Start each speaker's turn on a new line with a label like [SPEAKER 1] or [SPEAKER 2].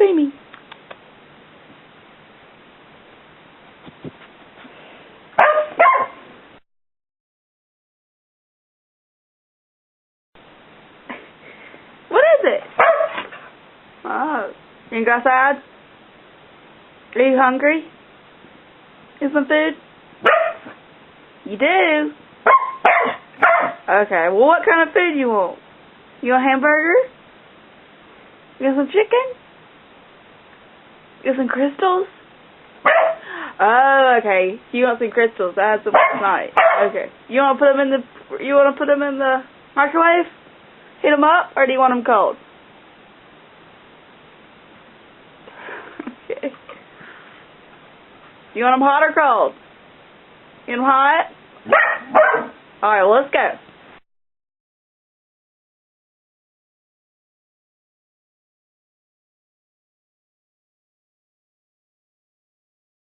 [SPEAKER 1] feed me. What is it? Oh, you can go outside? Are you hungry? Is some food? You do? Okay, well what kind of food you want? You want a hamburger? You want some chicken? You want some crystals? Oh, okay. You want some crystals. I had some last night. Okay. You want to put them in the microwave? Heat them up, or do you want them cold? Okay. You want them hot or cold? You want them hot? Alright, well, let's go.